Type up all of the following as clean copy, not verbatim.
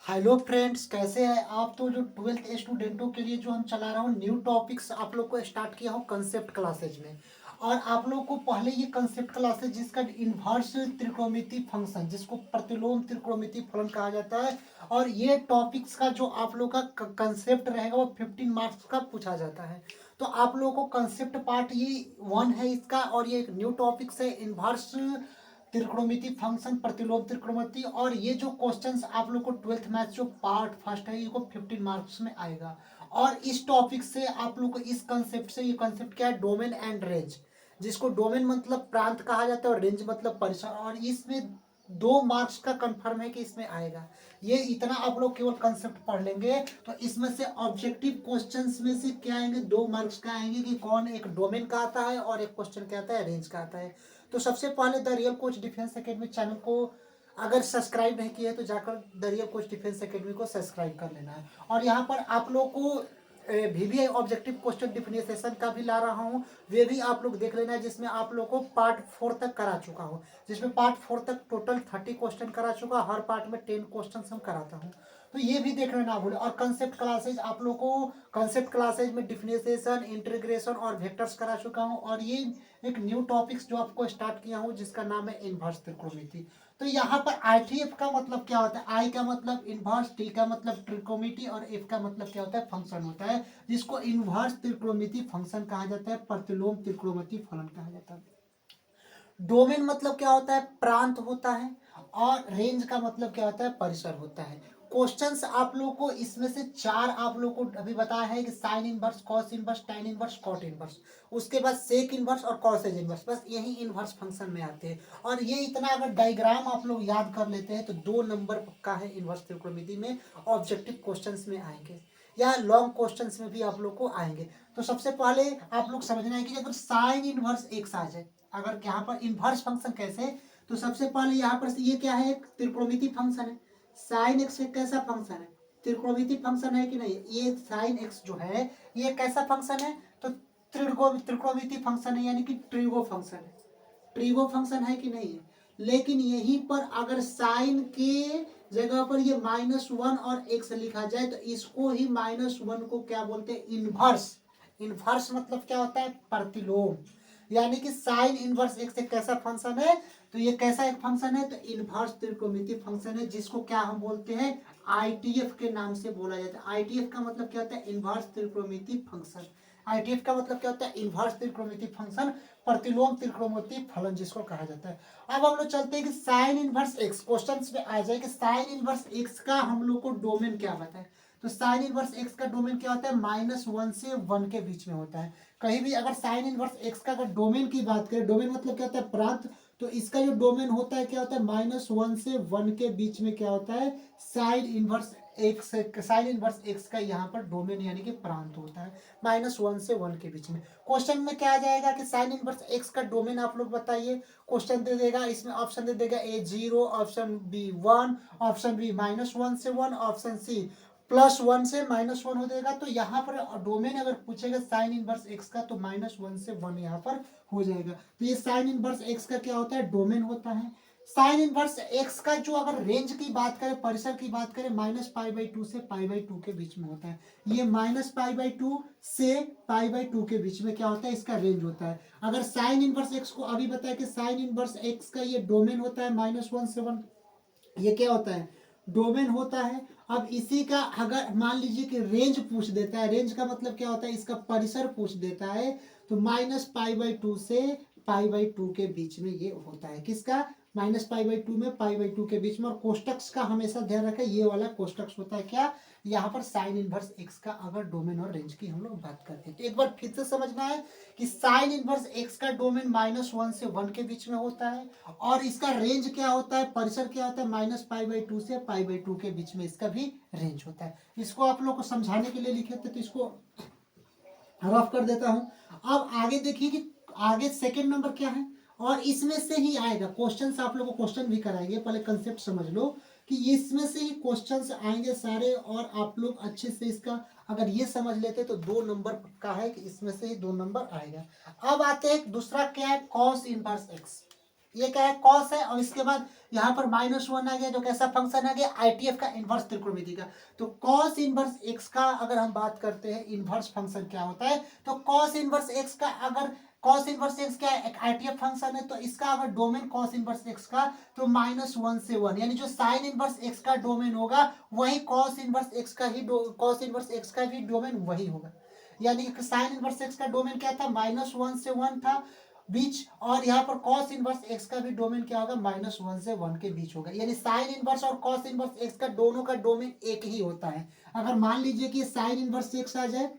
Hello friends, कैसे हैं आप। तो जो ट्वेल्थ स्टूडेंटों के लिए जो हम चला रहा हूँ न्यू टॉपिक्स आप लोग को स्टार्ट किया हूँ कंसेप्ट क्लासेज में। और आप लोग को पहले ये कंसेप्ट क्लासेज जिसका इन्वर्स त्रिकोणमिति फंक्शन जिसको प्रतिलोम त्रिकोणमिति फलन कहा जाता है। और ये टॉपिक्स का जो आप लोग का कंसेप्ट रहेगा वो 15 मार्क्स का पूछा जाता है। तो आप लोगों को कंसेप्ट पार्ट ये 1 है इसका, और ये एक न्यू टॉपिक्स है इन्वर्स त्रिकोणमिति फंक्शन प्रतिलोम त्रिकोणमिति। और ये जो क्वेश्चंस आप लोग को ट्वेल्थ मैथ जो पार्ट फर्स्ट है ये को 15 मार्क्स में आएगा। और इस टॉपिक से आप लोग को इस कंसेप्ट से, ये कंसेप्ट क्या है, डोमेन एंड रेंज, जिसको डोमेन मतलब प्रांत कहा जाता है और रेंज मतलब परिसर। और इसमें 2 मार्क्स का कंफर्म है कि इसमें आएगा। ये इतना आप लोग केवल कंसेप्ट पढ़ लेंगे तो इसमें से ऑब्जेक्टिव क्वेश्चंस में से क्या आएंगे, 2 मार्क्स का आएंगे कि कौन एक डोमेन का आता है और एक क्वेश्चन क्या आता है, रेंज का आता है। तो सबसे पहले the real coach defence academy channel को अगर सब्सक्राइब नहीं किया है तो जाकर the real coach defence academy को सब्सक्राइब कर लेना है। और यहाँ पर आप लोग को VBI ऑब्जेक्टिव क्वेश्चन डिफिनेशन का भी ला रहा हूँ, वे भी आप लोग देख लेना है, जिसमें आप लोग को पार्ट 4 तक करा चुका हूँ। जिसमें पार्ट 4 तक टोटल 30 क्वेश्चन करा चुका, हर पार्ट में 10 क्वेश्चन हम कराता हूँ। तो ये भी देखना ना भूले। और कंसेप्ट क्लासेज आप लोग को कंसेप्ट क्लासेज में डिफिनेशन, इंटीग्रेशन और वेक्टर्स करा चुका हूँ। और ये एक न्यू टॉपिक्स जो आपको स्टार्ट किया हूँ जिसका नाम है इन्वर्स त्रिकोणमिति। तो यहाँ पर ITF का मतलब क्या होता है, आई का मतलब इन्वर्स, टी का मतलब त्रिकोणमिति और एफ का मतलब क्या होता है, फंक्शन होता है, जिसको इन्वर्स त्रिकोणमिति फंक्शन कहा जाता है, प्रतिलोम त्रिकोणमिति फलन कहा जाता है। डोमेन मतलब क्या होता है, प्रांत होता है। और रेंज का मतलब क्या होता है, परिसर होता है। क्वेश्चंस आप लोग को इसमें से 4 आप लोग को अभी बताया है कि sine inverse, cos inverse, tan inverse, cot inverse. उसके बाद सेक इनवर्स और कॉसेज इनवर्स, बस यही इनवर्स फंक्शन में आते हैं। और ये इतना अगर डायग्राम आप लोग याद कर लेते हैं तो 2 नंबर पक्का है इनवर्स त्रिकोणमिति में, ऑब्जेक्टिव क्वेश्चंस में आएंगे या लॉन्ग क्वेश्चंस में भी आप लोग को आएंगे। तो सबसे पहले आप लोग समझना है कि अगर साइन इनवर्स एक्स आ जाए, अगर यहाँ पर इन्वर्स फंक्शन कैसे, तो सबसे पहले यहाँ पर ये क्या है, एक त्रिकोणमिति फंक्शन है। साइन एक्स एक कैसा फंक्शन है, त्रिकोणमिति फंक्शन है कि नहीं। ये साइन एक्स जो है ये कैसा फंक्शन है, तो त्रिकोणमिति फंक्शन है, यानी कि ट्रिगो फंक्शन है। ट्रिगो फंक्शन है कि नहीं है। लेकिन यहीं पर अगर साइन के जगह पर ये -1 और x लिखा जाए तो इसको ही -1 को क्या बोलते हैं, इनवर्स। इनवर्स मतलब क्या होता है, प्रतिलोम। यानी कि साइन इनवर्स एक्स एक कैसा फंक्शन है, तो ये कैसा एक फंक्शन है, तो इनवर्स त्रिकोणमिति फंक्शन है, जिसको क्या हम बोलते हैं, ITF के नाम से बोला जाता है। ITF का मतलब क्या होता है, इनवर्स त्रिकोणमिति फंक्शन। ITF का मतलब क्या होता है, इनवर्स त्रिकोणमिति फंक्शन, प्रतिलोम त्रिकोणमिति फलन जिसको कहा जाता है। अब हम लोग चलते हैं कि साइन इनवर्स एक्स, क्वेश्चन में आ जाए कि साइन इनवर्स एक्स का हम लोग को डोमेन क्या बताए। तो साइन इनवर्स एक्स का डोमेन क्या होता है, -1 से 1 के बीच में होता है। कहीं भी अगर साइन इनवर्स एक्स का अगर डोमेन की बात करें, डोमेन मतलब क्या होता है, प्रांत, तो इसका जो डोमेन होता है क्या होता है, -1 से 1 के बीच में क्या होता है, sine inverse x. Sine inverse X का यहाँ पर डोमेन यानी कि प्रांत होता है, -1 से 1 के बीच में। क्वेश्चन में क्या आ जाएगा कि साइन इनवर्स एक्स का डोमेन आप लोग बताइए। क्वेश्चन दे देगा, इसमें ऑप्शन दे देगा A 0, option B 1, option B -1 से 1, ऑप्शन C +1 से -1 हो जाएगा। तो यहाँ पर डोमेन अगर पूछेगा साइन इनवर्स एक्स का तो -1 से 1 यहाँ पर हो जाएगा। तो ये साइन इनवर्स एक्स का क्या होता है, डोमेन होता है। साइन इनवर्स एक्स का जो अगर रेंज की बात करें, परिसर की बात करें, -π/2 से π/2 के बीच में होता है। ये -π/2 से π/2 के बीच में क्या होता है, इसका रेंज होता है। अगर साइन इनवर्स एक्स को अभी बताया कि साइन इनवर्स एक्स का ये डोमेन होता है -1 से 1, ये क्या होता है, डोमेन होता है। अब इसी का अगर मान लीजिए कि रेंज पूछ देता है, रेंज का मतलब क्या होता है, इसका परिसर पूछ देता है, तो -π/2 से π/2 के बीच में ये होता है। किसका, -π/2 में π/2 के बीच में। और कोष्टक्स का हमेशा ध्यान रखें, ये वाला कोष्टक्स होता है क्या, यहाँ पर साइन इनवर्स एक्स का अगर डोमेन और रेंज की हम लोग बात करते हैं। तो एक बार फिर से समझना है कि साइन इनवर्स एक्स का डोमेन -1 से 1 के बीच में होता है। और इसका रेंज क्या होता है, परिसर क्या होता है, -π/2 से π/2 के बीच में इसका भी रेंज होता है। इसको आप लोग को समझाने के लिए लिखे थे तो इसको रफ कर देता हूं। अब आगे देखिए कि आगे सेकंड नंबर क्या है, और इसमें से ही आएगा क्वेश्चंस, आप लोगों को क्वेश्चन भी कराएंगे, पहले कंसेप्ट समझ लो कि इसमें से ही क्वेश्चंस आएंगे सारे। और आप लोग अच्छे से इसका अगर ये समझ लेते तो 2 नंबर पक्का है कि इसमें से ही 2 नंबर आएगा। अब आते हैं दूसरा क्या है, कॉस इनवर्स एक्स। ये क्या है, कॉस है, और इसके बाद यहाँ पर -1 आ गया, जो कैसा फंक्शन आ गया, आईटीएफ का इनवर्स त्रिकोणमिति का। तो कॉस इनवर्स एक्स का अगर हम बात करते हैं इनवर्स फंक्शन क्या होता है, तो कॉस इनवर्स एक्स का अगर कॉस इनवर्स एक्स क्या है, एक आईटीएफ फंक्शन है, तो इसका अगर डोमेन कॉस इनवर्स एक्स का तो -1 से 1, यानी जो साइन इनवर्स एक्स का डोमेन होगा वही कॉस इनवर्स एक्स का ही कॉस इनवर्स एक्स का भी डोमेन वही होगा। यानी कि साइन इनवर्स एक्स का डोमेन क्या था, -1 से 1 था बीच, और यहाँ पर कॉस इनवर्स एक्स का भी डोमेन क्या होगा, -1 से 1 के बीच होगा। यानी साइन इनवर्स और कॉस इनवर्स एक्स का दोनों का डोमेन एक ही होता है। अगर मान लीजिए कि साइन इनवर्स एक्स आ जाए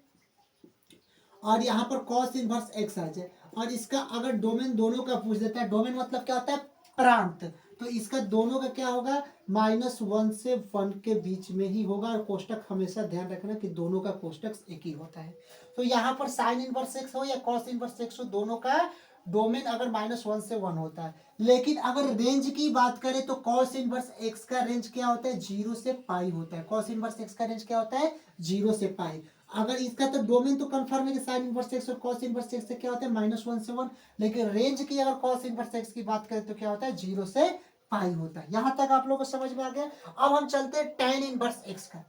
और यहाँ पर कॉस इनवर्स एक्स आ जाए, और इसका अगर डोमेन दोनों का पूछ देता है, डोमेन मतलब क्या होता है, प्रांत, तो इसका दोनों का क्या होगा, -1 से 1 के बीच में ही होगा। और कोष्टक हमेशा ध्यान रखना कि दोनों का कोष्टक एक ही होता है। तो यहाँ पर साइन इनवर्स एक्स हो या कॉस इनवर्स एक्स हो, दोनों का डोमेन अगर -1 से 1 होता है। लेकिन अगर रेंज की बात करें तो कॉस इनवर्स एक्स का रेंज क्या होता है, 0 से पाई होता है। कॉस इनवर्स एक्स का रेंज क्या होता है, 0 से पाई। अगर इसका तो डोमेन तो कंफर्म है कि साइन इनवर्स एक्स और कॉस इनवर्स एक्स से क्या होता है, -1 से 1, लेकिन रेंज की अगर कॉस इनवर्स एक्स की बात करें तो क्या होता है, 0 से पाई होता है। यहां तक आप लोगों को समझ में आ गया। अब हम चलते हैं tan इनवर्स एक्स का।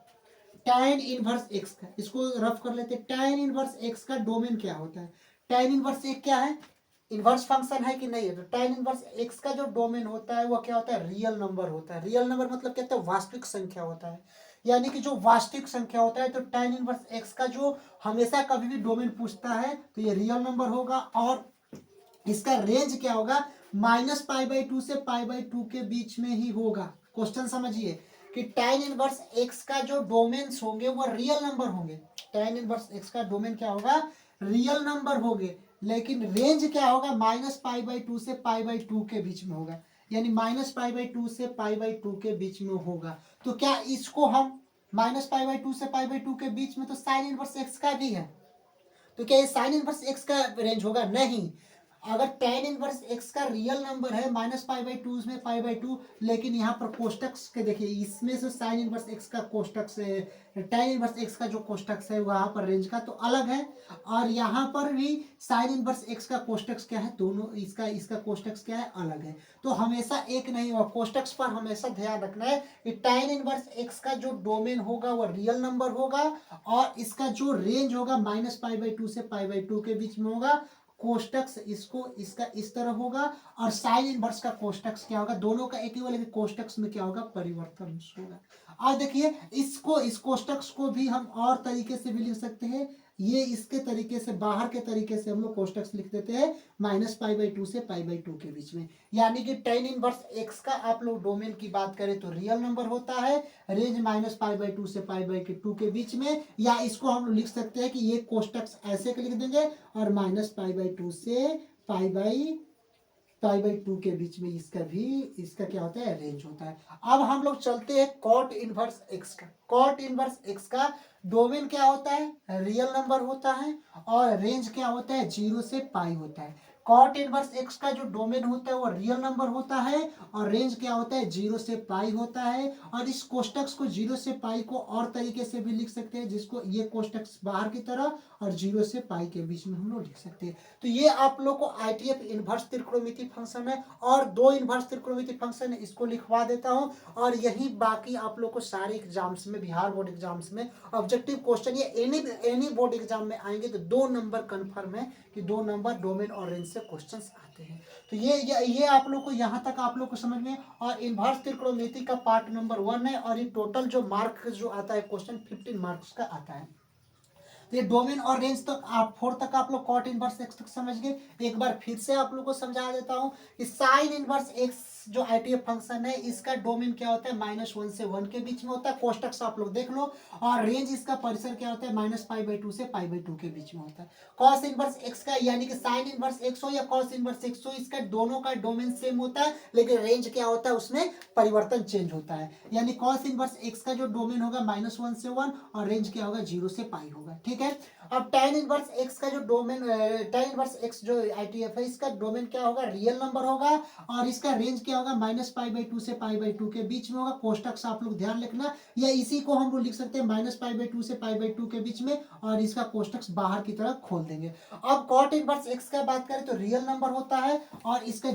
tan इनवर्स एक्स का इसको रफ कर लेते हैं। tan इनवर्स एक्स का डोमेन क्या होता है, tan इनवर्स एक क्या है, इनवर्स फंक्शन है कि नहीं है। तो tan इनवर्स एक्स का जो डोमेन होता है वो क्या होता है, रियल नंबर होता है। रियल नंबर मतलब क्या होता है, वास्तविक संख्या होता है। यानी कि जो वास्तविक संख्या होता है, तो tan इनवर्स एक्स का जो हमेशा कभी भी डोमेन पूछता है तो ये रियल नंबर होगा। और इसका रेंज क्या होगा, -π/2 से π/2 के बीच में ही होगा। क्वेश्चन समझिए कि tan इनवर्स एक्स का जो डोमेन्स होंगे वो रियल नंबर होंगे। tan इनवर्स एक्स का डोमेन क्या होगा, रियल नंबर होंगे, लेकिन रेंज क्या होगा, -π/2 से π/2 के बीच में होगा। यानी -π/2 से π/2 के बीच में होगा। तो क्या इसको हम -π/2 से π/2 के बीच में तो साइन इनवर्स एक्स का भी है, तो क्या ये साइन इनवर्स एक्स का रेंज होगा, नहीं। अगर tan इनवर्स एक्स का रियल नंबर है -π/2 में π/2, लेकिन यहाँ पर कोष्टक के देखिए, इसमें से साइन इनवर्स एक्स का कोष्टक से tan इनवर्स एक्स का जो कोष्टक है वहां पर रेंज का तो अलग है, और यहाँ पर भी साइन इनवर्स एक्स का कोष्टक क्या है, दोनों इसका इसका कोष्टक क्या है, अलग है। तो हमेशा एक नहीं होगा, कोष्टक पर हमेशा ध्यान रखना है कि tan इनवर्स एक्स का जो डोमेन होगा वो रियल नंबर होगा, और इसका जो रेंज होगा -π/2 से π/2 के बीच में होगा। कोष्टक इसको इसका इस तरह होगा, और साइन इनवर्स का कोष्टक क्या होगा, दोनों का एक ही होगा, लेकिन कोष्टक में क्या होगा, परिवर्तन होगा। और देखिए इसको इस कोष्टक को भी हम और तरीके से भी लिख सकते हैं। ये इसके तरीके से, बाहर के तरीके से हम लोग कोष्टक लिख देते हैं -π/2 से π/2 के बीच में। यानी कि tan इनवर्स एक्स का आप लोग डोमेन की बात करें तो रियल नंबर होता है, रेंज -π/2 से π/2 के बीच में। या इसको हम लोग लिख सकते हैं कि ये कोष्टक ऐसे के लिख देंगे, और -π/2 से π/2 के बीच में इसका क्या होता है, रेंज होता है। अब हम लोग चलते हैं कॉट इनवर्स एक्स का। कॉट इनवर्स एक्स का डोमेन क्या होता है, रियल नंबर होता है, और रेंज क्या होता है, 0 से पाई होता है। कॉट इनवर्स एक्स का जो डोमेन होता है वो रियल नंबर होता है, और रेंज क्या होता है, 0 से पाई होता है। और इस कोष्टक को 0 से पाई को और तरीके से भी लिख सकते हैं, जिसको ये कोष्टक बाहर की तरह और 0 से पाई के बीच में हम लोग लिख सकते हैं। तो ये आप लोग को आईटीएफ इनवर्स त्रिकोणमिति फंक्शन है, और 2 इनवर्स त्रिकोणमिति फंक्शन है, इसको लिखवा देता हूँ। और यही बाकी आप लोग को सारे एग्जाम्स में, बिहार बोर्ड एग्जाम्स में ऑब्जेक्टिव क्वेश्चन या एनी बोर्ड एग्जाम में आएंगे तो 2 नंबर कंफर्म है कि 2 नंबर डोमेन और रेंज से क्वेश्चंस आते हैं। तो ये आप लोग को यहाँ तक आप लोग को समझ में। और इनवर्स त्रिकोणमिति का पार्ट नंबर 1 है, और ये टोटल जो मार्क जो आता है क्वेश्चन 15 मार्क्स का आता है। तो ये डोमेन और रेंज तक आप 4 तक आप लोग कॉट इनवर्स एक्स तक समझ गए। एक बार फिर से आप लोग को समझा देता हूँ कि साइन इनवर्स एक्स जो आईटीएफ फंक्शन है, इसका डोमेन क्या होता है, -1 से 1 के बीच में होता है। कोष्टक से आप लोग देख लो। और रेंज इसका परिसर क्या होता है, -π/2 से π/2 के बीच में होता है। कॉस इनवर्स एक्स का, यानी कि साइन इनवर्स एक्स हो या कॉस इनवर्स एक्स हो, इसका दोनों का डोमेन सेम होता है, लेकिन रेंज क्या होता है, उसमें परिवर्तन चेंज होता है। यानी कॉस इनवर्स एक्स का जो डोमेन होगा -1 से 1, और रेंज क्या होगा, 0 से पाई होगा। ठीक है। अब tan इनवर्स x का जो डोमेन tan इनवर्स x जो ITF है इसका डोमेन क्या होगा, रियल नंबर होगा और इसका रेंज क्या होगा, -π/2 से π/2 के बीच में होगा। कोष्टक से आप लोग ध्यान रखना, या इसी को हम लोग लिख सकते हैं -π/2 से π/2 के बीच में, और इसका कोष्टक बाहर की तरफ खोल देंगे। अब cot इनवर्स x का बात करें तो रियल नंबर होता है और इसका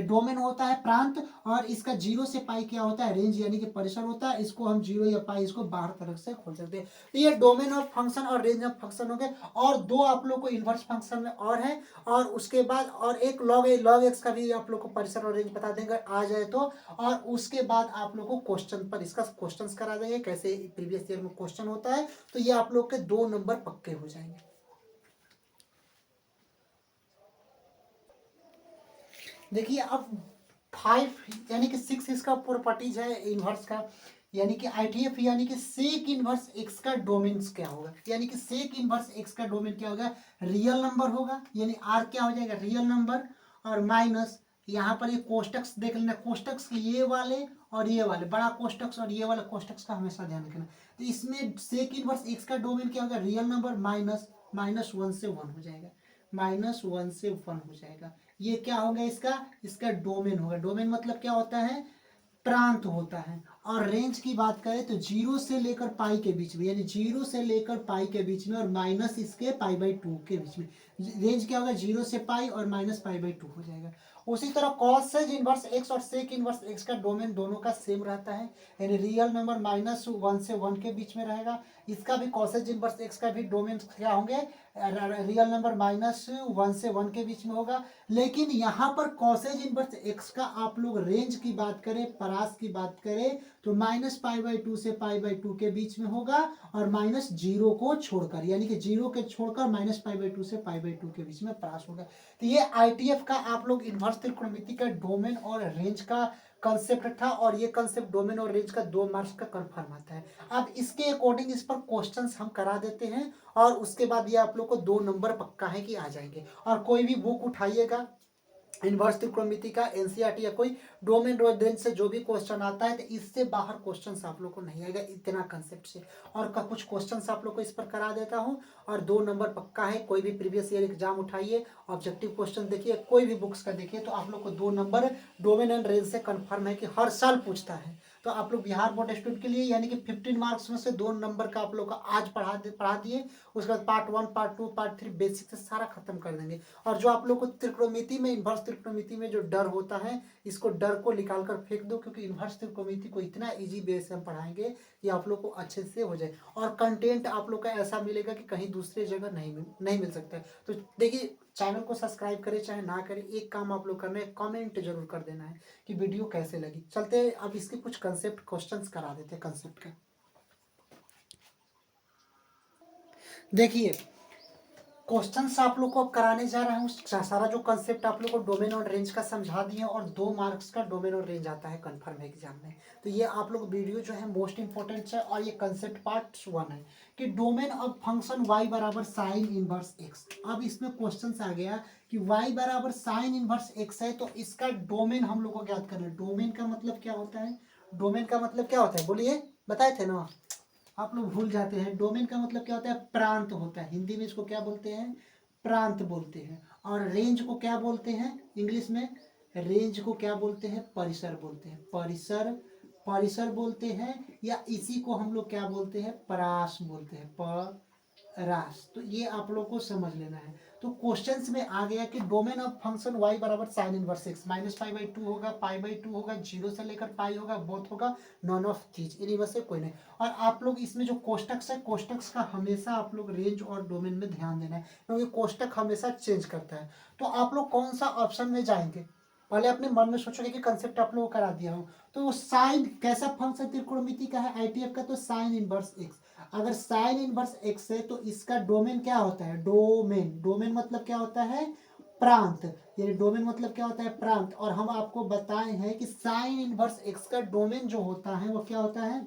डोमेन होता है प्रांत, और इसका 0 से पाई क्या होता है, रेंज यानी कि परिसर होता है। इसको हम 0 या पाई इसको बाहर तरफ से खोल सकते हैं। तो ये डोमेन ऑफ फंक्शन और रेंज ऑफ फंक्शन हो गए, और दो आप लोग को इनवर्स फंक्शन में और है, और उसके बाद और एक लॉग एक्स का भी आप लोग को परिसर और रेंज बता देंगे आ जाए तो। और उसके बाद आप लोग को क्वेश्चन पर इसका क्वेश्चन करा देंगे कैसे प्रीवियस ईयर में क्वेश्चन होता है, तो ये आप लोग के 2 नंबर पक्के हो जाएंगे। देखिए अब 5 यानी कि 6 इसका प्रॉपर्टीज है इनवर्स का, यानी कि ITF यानी कि सेक इनवर्स एक्स का डोमेन क्या होगा, यानी कि सेक इनवर्स एक्स का डोमेन क्या होगा, रियल नंबर होगा, यानी आर क्या हो जाएगा, रियल नंबर, और माइनस यहाँ पर ये कोष्टक्स देख लेना, कोष्टक्स ये वाले और ये वाले, बड़ा कोष्टक्स और ये वाला कोष्टक्स का हमेशा ध्यान रखना। तो इसमें सेक इनवर्स एक्स का डोमेन क्या होगा, रियल नंबर माइनस -1 से 1 हो जाएगा, -1 से 1 हो जाएगा। ये क्या होगा, इसका डोमेन होगा। डोमेन मतलब क्या होता है, प्रांत होता है। और रेंज की बात करें तो 0 से लेकर पाई के बीच में, यानी 0 से लेकर पाई के बीच में, और माइनस इसके π/2 के बीच में। रेंज क्या होगा, 0 से पाई और -π/2 हो जाएगा। उसी तरह कॉसेज इनवर्स एक्स और सेक इनवर्स एक्स का डोमेन दोनों का सेम रहता है, यानी रियल नंबर -1 से 1 के बीच में रहेगा। इसका भी कॉसेज इनवर्स एक्स का भी डोमेन क्या होंगे, रियल नंबर -1 से 1 के बीच में होगा। लेकिन यहाँ पर कॉसेज इनवर्स एक्स का आप लोग रेंज की बात करें, परास की बात करें, तो -π/2 से π/2 के बीच में होगा, और -0 को छोड़कर, यानी कि 0 के छोड़कर -π/2 से π/2 के बीच में परास होगा। तो ये ITF का आप लोग इनवर्स त्रिकोणमिति का डोमेन और रेंज का कंसेप्ट था, और ये कंसेप्ट डोमेन और रेंज का 2 मार्क्स का कंफर्म आता है। अब इसके अकॉर्डिंग इस पर क्वेश्चंस हम करा देते हैं, और उसके बाद ये आप लोग को 2 नंबर पक्का है कि आ जाएंगे। और कोई भी बुक उठाइएगा इनवर्स त्रिकोणमिति का, एनसीईआरटी या कोई डोमेन रेंज से जो भी क्वेश्चन आता है, तो इससे बाहर क्वेश्चंस आप लोग को नहीं आएगा इतना कंसेप्ट से। और का कुछ क्वेश्चंस आप लोग को इस पर करा देता हूं, और 2 नंबर पक्का है। कोई भी प्रीवियस ईयर एग्जाम उठाइए, ऑब्जेक्टिव क्वेश्चन देखिए, कोई भी बुक्स का देखिए, तो आप लोग को 2 नंबर डोमेन एंड रेंज से कन्फर्म है कि हर साल पूछता है। तो आप लोग बिहार बोर्ड स्टूडेंट के लिए, यानी कि 15 मार्क्स में से 2 नंबर का आप लोग का आज पढ़ा दिए। उसके बाद पार्ट 1, पार्ट 2, पार्ट 3 बेसिक से सारा खत्म कर देंगे। और जो आप लोग को त्रिकोणमिति में, इनवर्स त्रिकोणमिति में जो डर होता है, इसको डर को निकाल कर फेंक दो, क्योंकि इनवर्स त्रिकोणमिति को इतना इजी बेस से हम पढ़ाएंगे कि आप लोग को अच्छे से हो जाए, और कंटेंट आप लोग का ऐसा मिलेगा कि कहीं दूसरी जगह नहीं मिल सकता है। तो देखिए, चैनल को सब्सक्राइब करें चाहे ना करें, एक काम आप लोग करना है, कमेंट जरूर कर देना है कि वीडियो कैसे लगी। चलते हैं अब इसके कुछ कंसेप्ट क्वेश्चंस करा देते हैं कंसेप्ट के। देखिए क्वेश्चंस आप लोग को अब कराने जा रहा हूँ, सारा जो कंसेप्ट आप लोग को डोमेन और रेंज का समझा दिए, और 2 मार्क्स का डोमेन और रेंज आता है कन्फर्म एग्जाम में। तो ये आप लोग वीडियो जो है मोस्ट इंपॉर्टेंट है, और ये कंसेप्ट पार्ट 1 है कि डोमेन ऑफ फंक्शन y बराबर साइन इनवर्स एक्स। अब इसमें क्वेश्चन आ गया कि y बराबर साइन इनवर्स एक्स है, तो इसका डोमेन हम लोग को ज्ञात करना है। डोमेन का मतलब क्या होता है, डोमेन का मतलब क्या होता है, बोलिए, बताए थे ना, आप लोग भूल जाते हैं। डोमेन का मतलब क्या होता है, प्रांत होता है। हिंदी में इसको क्या बोलते हैं, प्रांत बोलते हैं। और रेंज को क्या बोलते हैं इंग्लिश में, रेंज को क्या बोलते हैं, परिसर बोलते हैं। परिसर, परिसर बोलते हैं, या इसी को हम लोग क्या बोलते हैं, परास बोलते हैं, परास। तो ये आप लोग को समझ लेना है। तो क्वेश्चंस में आ गया कि डोमेन ऑफ फंक्शन y बराबर साइन इनवर्स एक्स, -π/2 होगा, π/2 होगा, 0 से लेकर पाई होगा, बोथ होगा, नॉन ऑफ चीज, इन्हीं में से कोई नहीं। और आप लोग इसमें जो कोष्टक्स है, कोष्टक्स का हमेशा आप लोग रेंज और डोमेन में ध्यान देना है, क्योंकि कोष्टक हमेशा चेंज करता है। तो आप लोग कौन सा ऑप्शन में जाएंगे, पहले अपने मन में सोचोगे कि कंसेप्ट आप लोगों को करा दिया हूँ। तो साइन कैसा फंक्शन त्रिकोणमिति का है ITF का, तो साइन इनवर्स एक्स। अगर साइन इनवर्स एक्स है तो इसका डोमेन क्या होता है, डोमेन, डोमेन मतलब क्या होता है, प्रांत, यानी डोमेन मतलब क्या होता है, प्रांत। और हम आपको बताए हैं कि साइन इनवर्स एक्स का डोमेन जो होता है वो क्या होता है,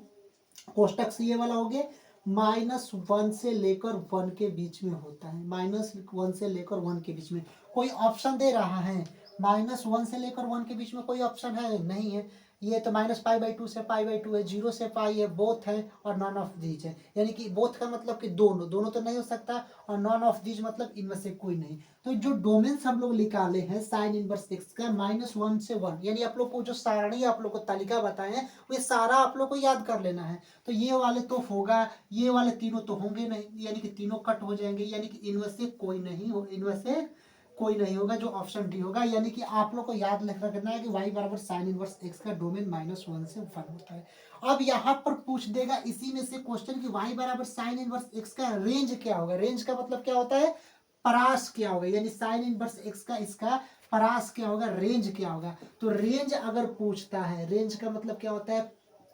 कोष्टक से ये वाला हो गया, -1 से लेकर 1 के बीच में होता है, -1 से लेकर 1 के बीच में। कोई ऑप्शन दे रहा है, -1 से लेकर 1 के बीच में कोई ऑप्शन है नहीं है, ये तो -π/2 से π/2 है, 0 से पाई है, बोथ है, और नॉन ऑफ दीज है। यानी कि बोथ का मतलब कि दोनों, दोनों तो नहीं हो सकता, और नॉन ऑफ दीज मतलब इनमें से कोई नहीं। तो जो डोमेन्स हम लोग निकाले हैं साइन इनवर्स एक्स का -1 से 1, यानी आप लोग को जो सारणी आप लोग को तालिका बताए हैं वो सारा आप लोग को याद कर लेना है। तो ये वाले तो होगा, ये वाले तीनों तो होंगे नहीं, यानी कि तीनों कट हो जाएंगे, यानी कि इनमें से कोई नहीं हो, इनमें से कोई नहीं होगा, जो ऑप्शन डी होगा। यानी कि आप लोग को याद रखना है कि y बराबर साइन इनवर्स एक्स का डोमेन -1 से 1 होता है। अब यहाँ पर पूछ देगा इसी में से क्वेश्चन कि y बराबर साइन इनवर्स एक्स का रेंज क्या होगा। रेंज का मतलब क्या होता है, परास क्या होगा, यानी साइन इनवर्स एक्स का इसका परास क्या होगा, रेंज क्या होगा। तो रेंज अगर पूछता है, रेंज का मतलब क्या होता है,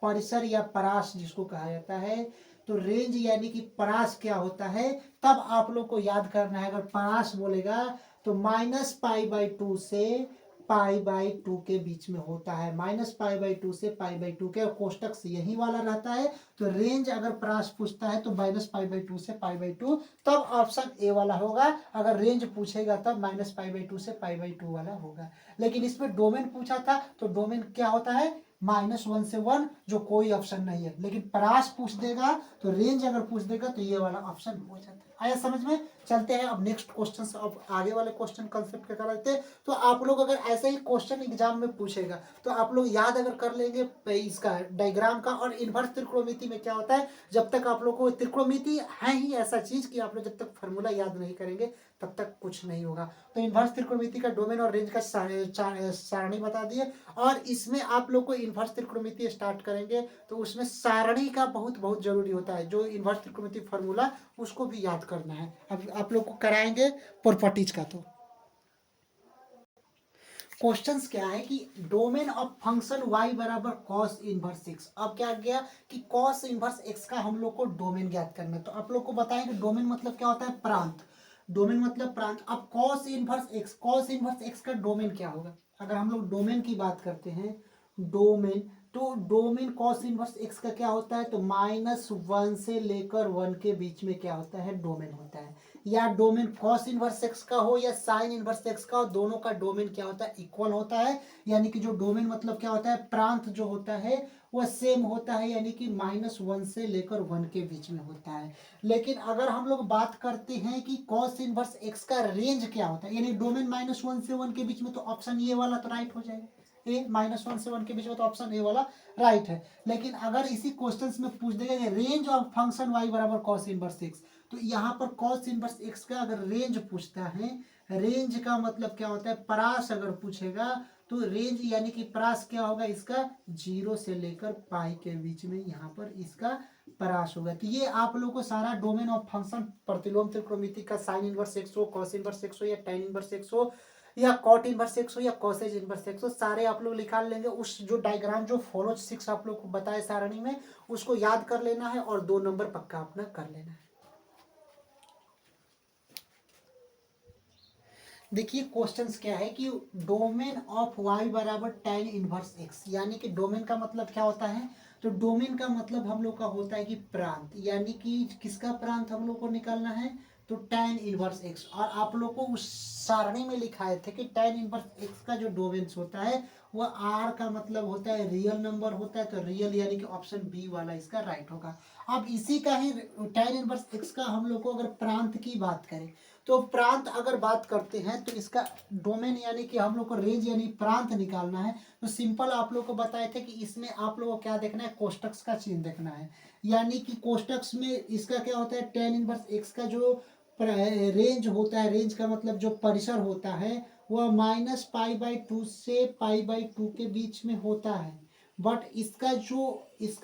परिसर या परास जिसको कहा जाता है। तो रेंज यानी कि परास क्या होता है, तब आप लोग को याद करना है। अगर परास बोलेगा तो -π/2 से π/2 के बीच में होता है, -π/2 से π/2 के, और कोष्टक से यही वाला रहता है। तो रेंज अगर परास पूछता है तो -π/2 से π/2, तब ऑप्शन ए वाला होगा। अगर रेंज पूछेगा तब -π/2 से π/2 वाला होगा। लेकिन इसमें डोमेन पूछा था, तो डोमेन क्या होता है, -1 से 1, जो कोई ऑप्शन नहीं है। लेकिन परास पूछ देगा, तो रेंज अगर पूछ देगा तो ये वाला ऑप्शन हो जाता है। आया समझ में। चलते हैं अब नेक्स्ट क्वेश्चन, अब आगे वाले क्वेश्चन कंसेप्ट क्या कर लेते हैं। तो आप लोग अगर ऐसे ही क्वेश्चन एग्जाम में पूछेगा तो आप लोग याद अगर कर लेंगे इसका डायग्राम का, और इन्वर्स त्रिकोणमिति में क्या होता है, जब तक आप लोग को त्रिकोणमिति है ही ऐसा चीज कि आप लोग जब तक फॉर्मूला याद नहीं करेंगे तब तक कुछ नहीं होगा। तो इन्वर्स त्रिकोणमिति का डोमेन और रेंज का सारणी बता दिए, और इसमें आप लोग को इन्वर्स त्रिकोणमिति स्टार्ट करेंगे तो उसमें सारणी का बहुत बहुत जरूरी होता है। जो इन्वर्स त्रिकोणमिति फॉर्मूला उसको भी याद करना है। अब आप लोग को कराएंगे प्रॉपर्टीज का। तो क्वेश्चंस क्या है कि डोमेन ऑफ फंक्शन y बराबर cos इनवर्स एक्स। अब क्या गया कि cos इनवर्स एक्स का हम लोग को डोमेन ज्ञात करना है। तो आप लोग को बताएं कि डोमेन मतलब क्या होता है, प्रांत। डोमेन मतलब प्रांत। अब cos inverse x, cos inverse X का डोमेन क्या होगा। अगर हम लोग डोमेन की बात करते हैं, डोमेन, तो डोमेन cos इनवर्स एक्स का क्या होता है, तो -1 से लेकर 1 के बीच में क्या होता है, डोमेन होता है। या डोमेन cos इनवर्स एक्स का हो या साइन इनवर्स एक्स का हो, दोनों का डोमेन क्या होता है, इक्वल होता है। यानी कि जो डोमेन मतलब क्या होता है, प्रांत जो होता है वह सेम होता है, यानी कि -1 से लेकर 1 के बीच में होता है। लेकिन अगर हम लोग बात करते हैं कि cos इनवर्स एक्स का रेंज क्या होता है, यानी डोमेन -1 से 1 के बीच में, तो ऑप्शन ये वाला तो राइट हो जाएगा। ए -1 से 1 के बीच में, तो ऑप्शन ए वाला राइट है। लेकिन अगर इसी क्वेश्चंस में पूछ देगा कि रेंज ऑफ फंक्शन y बराबर cos इनवर्स एक्स, तो यहाँ पर cos इनवर्स एक्स का अगर रेंज पूछता है, रेंज का मतलब क्या होता है, परास अगर पूछेगा तो रेंज यानी कि परास क्या होगा इसका, 0 से लेकर पाई के बीच में यहाँ पर इसका परास होगा। तो ये आप लोग को सारा डोमेन ऑफ फंक्शन प्रतिलोम त्रिकोणमिति का साइन इनवर्स एक्स हो, कॉस इनवर्स एक्स हो, या tan इनवर्स एक्स हो, या कॉट इनवर्स एक्स हो, या कॉसेज इनवर्स एक्स हो, सारे आप लोग निकाल लेंगे। उस जो डायग्राम जो फॉलो 6 आप लोग को बताए सारणी में, उसको याद कर लेना है और 2 नंबर पक्का अपना कर लेना है। देखिए क्वेश्चंस क्या है कि डोमेन ऑफ y बराबर tan इनवर्स x, यानी कि डोमेन का मतलब क्या होता है, तो डोमेन का मतलब हम लोग का होता है कि प्रांत, यानी कि किसका प्रांत हम लोग को निकालना है, तो tan इनवर्स x। और आप लोग को उस सारणी में लिखाए थे कि tan इनवर्स x का जो डोमेन्स होता है वह r का मतलब होता है रियल नंबर होता है। तो रियल यानी कि ऑप्शन बी वाला इसका राइट होगा। अब इसी का ही tan इनवर्स x का हम लोग को अगर प्रांत की बात करें, तो प्रांत अगर बात करते हैं तो इसका डोमेन यानी कि हम लोग को रेंज यानी प्रांत निकालना है। तो सिंपल आप लोग को बताए थे कि इसमें आप लोग को क्या देखना है, कोष्टक्स का चिन्ह देखना है। यानी कि कोष्टक्स में इसका क्या होता है, tan इनवर्स एक्स का जो रेंज होता है, रेंज का मतलब जो परिसर होता है वह -π/2 से π/2 के बीच में होता है। बट इसका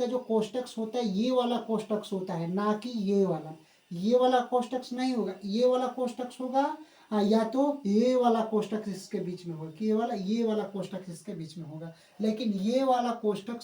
जो कोष्टक्स होता है ये वाला कोष्टक्स होता है, ना कि ये वाला कोष्टक नहीं होगा, ये वाला कोष्टक होगा। या तो ये वाला कोष्टक इसके बीच में होगा, कि ये वाला कोष्टक इसके बीच में होगा। लेकिन ये वाला कोष्टक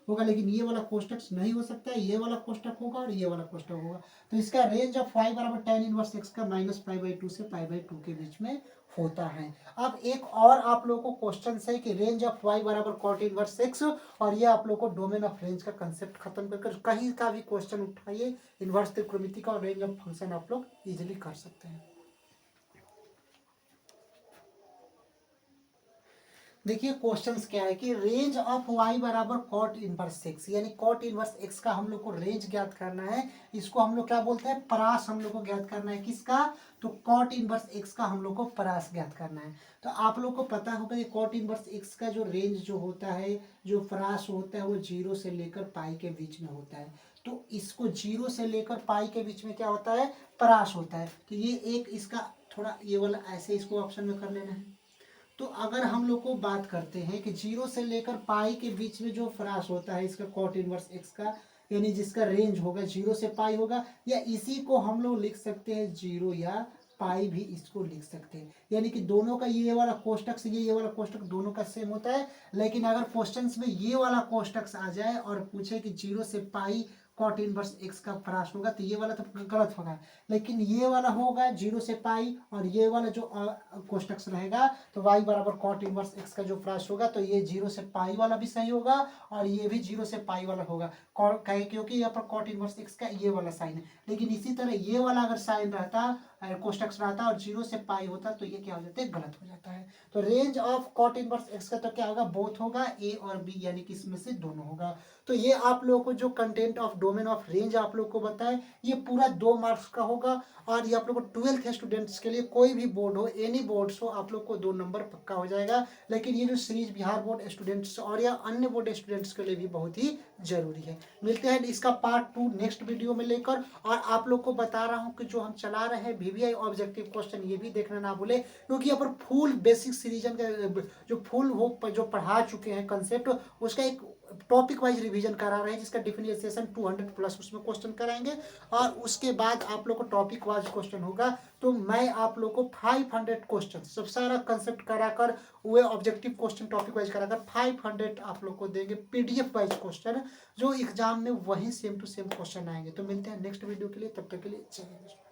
होगा, लेकिन ये वाला कोष्टक नहीं हो सकता, ये वाला कोष्टक होगा और ये वाला कोष्टक होगा। तो इसका रेंज ऑफ y बराबर tan इनवर्स एक्स का -π/2 से π/2 के बीच में होता है। अब एक और आप लोगों को क्वेश्चन है कि रेंज ऑफ y बराबर कॉट इनवर्स एक्स, और ये आप लोग को डोमेन ऑफ रेंज का कंसेप्ट खत्म कर कहीं का भी क्वेश्चन उठाइए इनवर्स त्रिकोणमिति का और रेंज ऑफ फंक्शन आप लोग इजीली कर सकते हैं। देखिए क्वेश्चंस क्या है कि रेंज ऑफ y बराबर कॉट इनवर्स एक्स, यानी कॉट इनवर्स एक्स का हम लोग को रेंज ज्ञात करना है। इसको हम लोग क्या बोलते हैं, परास हम लोग को ज्ञात करना है। किसका, तो कॉट इनवर्स एक्स का हम लोग को परास ज्ञात करना है। तो आप लोग को पता होगा कि कॉट इनवर्स एक्स का जो रेंज जो होता है, जो परास होता है, वो 0 से लेकर पाई के बीच में होता है। तो इसको 0 से लेकर पाई के बीच में क्या होता है, परास होता है। तो ये एक इसका थोड़ा ये वाला ऐसे इसको ऑप्शन में कर लेना है। तो अगर हम लोग को बात करते हैं कि 0 से लेकर पाई के बीच में जो फ्रास होता है इसका कॉट इनवर्स एक्स का, यानी जिसका रेंज होगा 0 से पाई होगा, या इसी को हम लोग लिख सकते हैं 0 या पाई भी इसको लिख सकते हैं। यानी कि दोनों का ये वाला कोष्टक से ये वाला कोष्टक दोनों का सेम होता है। लेकिन अगर क्वेश्चंस में ये वाला कोष्टक आ जाए और पूछे कि 0 से पाई कॉट इनवर्स एक्स का फ्रास होगा, तो ये वाला तो गलत होगा। लेकिन ये वाला होगा 0 से पाई, और ये वाला जो कोष्टक रहेगा तो y बराबर कॉट इनवर्स एक्स का जो फ्रास होगा, तो ये 0 से पाई वाला भी सही होगा और ये भी 0 से पाई वाला होगा। क्योंकि यहाँ पर कॉट इनवर्स एक्स का ये वाला साइन है। लेकिन इसी तरह ये वाला अगर साइन रहता, कोष्टक रहता और 0 से पाई होता, तो ये क्या हो जाता है, गलत हो जाता है। तो range of cot inverse X का तो क्या होगा, बोथ होगा, ए और बी, यानी कि इसमें से दोनों होगा। तो ये आप लोगों को जो content of domain of range आप लोग को बताए, ये पूरा 2 मार्क्स का होगा। और ये आप लोग को 12th स्टूडेंट्स के लिए, कोई भी बोर्ड हो, एनी बोर्ड्स हो, आप लोग को 2 नंबर पक्का हो जाएगा। लेकिन ये जो सीरीज बिहार बोर्ड स्टूडेंट्स और या अन्य बोर्ड स्टूडेंट्स के लिए भी बहुत ही जरूरी है। मिलते हैं इसका पार्ट 2 नेक्स्ट वीडियो में लेकर। और आप लोग को बता रहा हूँ कि जो हम चला रहे हैं VVI ऑब्जेक्टिव क्वेश्चन, ये भी देखना ना भूले, क्योंकि यहाँ पर फुल बेसिक सीरीजन का जो फुल हो जो पढ़ा चुके हैं कंसेप्ट, उसका एक टॉपिक वाइज रिवीजन करा रहे हैं, जिसका डिफरेंशिएशन 200 प्लस उसमें क्वेश्चन कराएंगे। और उसके बाद आप लोग को टॉपिक वाइज क्वेश्चन होगा। तो मैं आप लोग को 500 क्वेश्चन सब सारा कंसेप्ट कराकर, वो ऑब्जेक्टिव क्वेश्चन टॉपिक वाइज कराकर 500 आप लोग को देंगे PDF वाइज क्वेश्चन, जो एग्जाम में वही सेम टू सेम क्वेश्चन आएंगे। तो मिलते हैं नेक्स्ट वीडियो के लिए, तब तक के लिए जय हिंद।